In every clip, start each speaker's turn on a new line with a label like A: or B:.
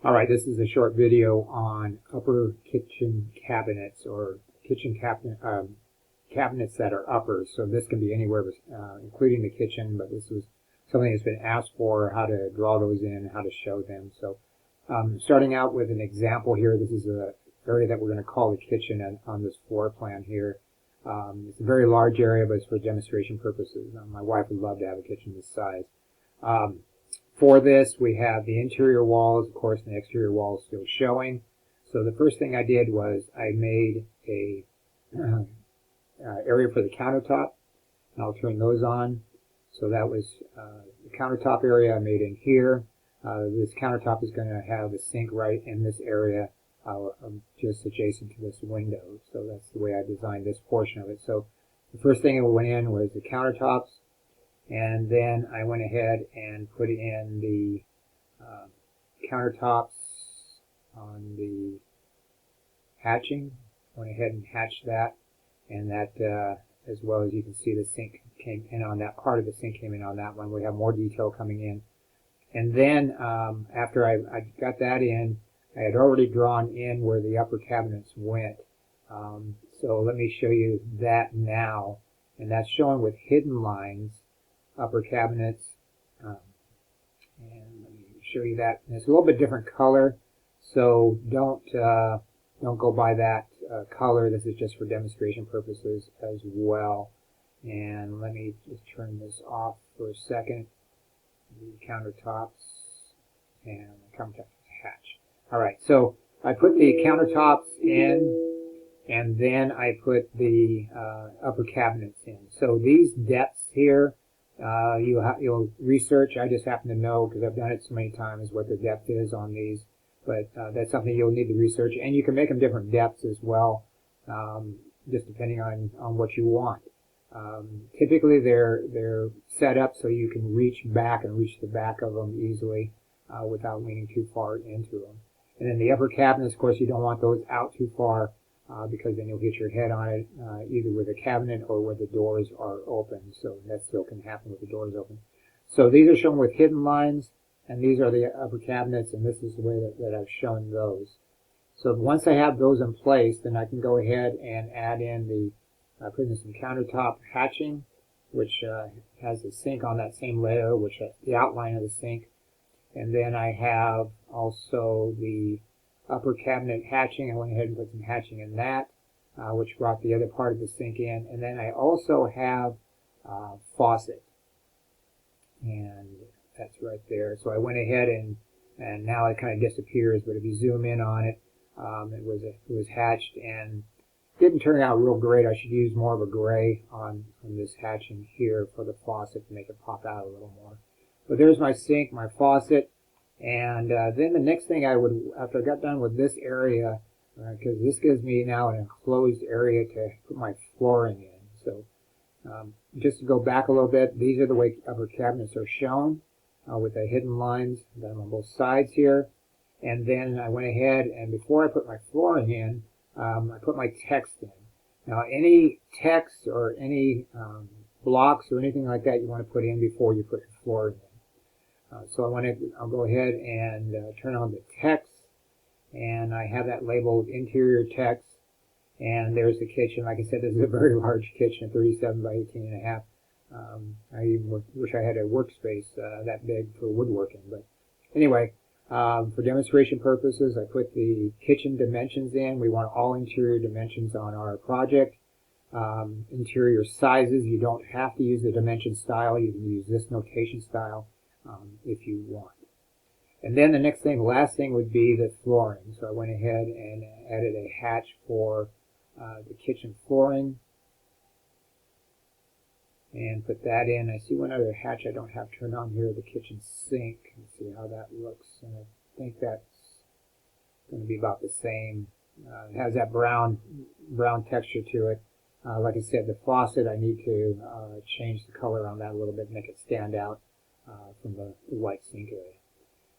A: Alright, this is a short video on upper kitchen cabinets or kitchen cabinets that are uppers. So this can be anywhere, including the kitchen, but this was something that's been asked for, how to draw those in, how to show them. So starting out with an example here, this is an area that we're going to call the kitchen on this floor plan here. It's a very large area, but it's for demonstration purposes. My wife would love to have a kitchen this size. For this, we have the interior walls, of course, and the exterior walls still showing. So the first thing I did was I made a area for the countertop, and I'll turn those on. So that was the countertop area I made in here. This countertop is going to have a sink right in this area, just adjacent to this window. So that's the way I designed this portion of it. So the first thing that went in was the countertops. And then I went ahead and put in the countertops on the hatching. Went ahead and hatched that, and that, as well as you can see, the sink came in on that part of the sink came in on that one. We have more detail coming in. And then after I got that in, I had already drawn in where the upper cabinets went. So let me show you that now, and that's shown with hidden lines. Upper cabinets, and let me show you that. And it's a little bit different color, so don't go by that color. This is just for demonstration purposes as well. And let me just turn this off for a second. The countertops and the countertops hatch. All right, so I put the countertops in, and then I put the upper cabinets in. So these depths here. You'll research. I just happen to know, because I've done it so many times, what the depth is on these. But that's something you'll need to research. And you can make them different depths as well, just depending on what you want. Typically, they're set up so you can reach back and reach the back of them easily without leaning too far into them. And then the upper cabinets, of course, you don't want those out too far. Because then you'll hit your head on it, either with a cabinet or where the doors are open. So that still can happen with the doors open. So these are shown with hidden lines, and these are the upper cabinets, and this is the way that I've shown those. So once I have those in place, then I can go ahead and add in put in some countertop hatching, which has the sink on that same layer, which the outline of the sink. And then I have also the upper cabinet hatching. I went ahead and put some hatching in that, which brought the other part of the sink in. And then I also have faucet, and that's right there. So I went ahead and now it kind of disappears, but if you zoom in on it, it was hatched and didn't turn out real great. I should use more of a gray on this hatching here for the faucet to make it pop out a little more. But there's my sink, my faucet. And then the next thing I would, after I got done with this area, because this gives me now an enclosed area to put my flooring in. So just to go back a little bit, these are the way upper cabinets are shown with the hidden lines done on both sides here. And then I went ahead and before I put my flooring in, I put my text in. Now any text or any blocks or anything like that you want to put in before you put your flooring in. So I'll go ahead and turn on the text, and I have that labeled interior text, and there's the kitchen. Like I said, this is a very large kitchen, 37 by 18.5. I even wish I had a workspace that big for woodworking, but anyway, for demonstration purposes, I put the kitchen dimensions in. We want all interior dimensions on our project. Interior sizes, you don't have to use the dimension style. You can use this notation style. If you want. And then the last thing would be the flooring. So I went ahead and added a hatch for the kitchen flooring and put that in. I see one other hatch I don't have turned on here, the kitchen sink. Let's see how that looks. And I think that's going to be about the same. It has that brown texture to it. Like I said, the faucet, I need to change the color on that a little bit, make it stand out from the white sink area.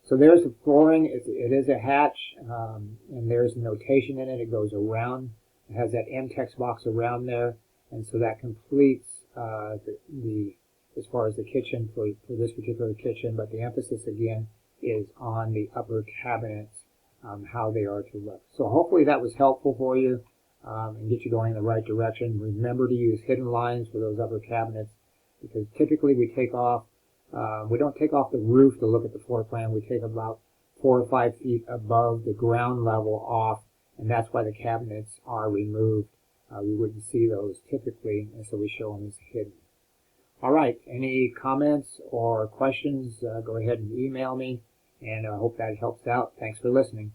A: So there's the flooring. It is a hatch, and there's a notation in it. It goes around. It has that M text box around there, and so that completes as far as the kitchen for this particular kitchen. But the emphasis again is on the upper cabinets, how they are to look. So hopefully that was helpful for you and get you going in the right direction. Remember to use hidden lines for those upper cabinets, because typically we don't take off the roof to look at the floor plan. We take about 4 or 5 feet above the ground level off, and that's why the cabinets are removed. We wouldn't see those typically, and so we show them as hidden. All right, any comments or questions, go ahead and email me, and I hope that helps out. Thanks for listening.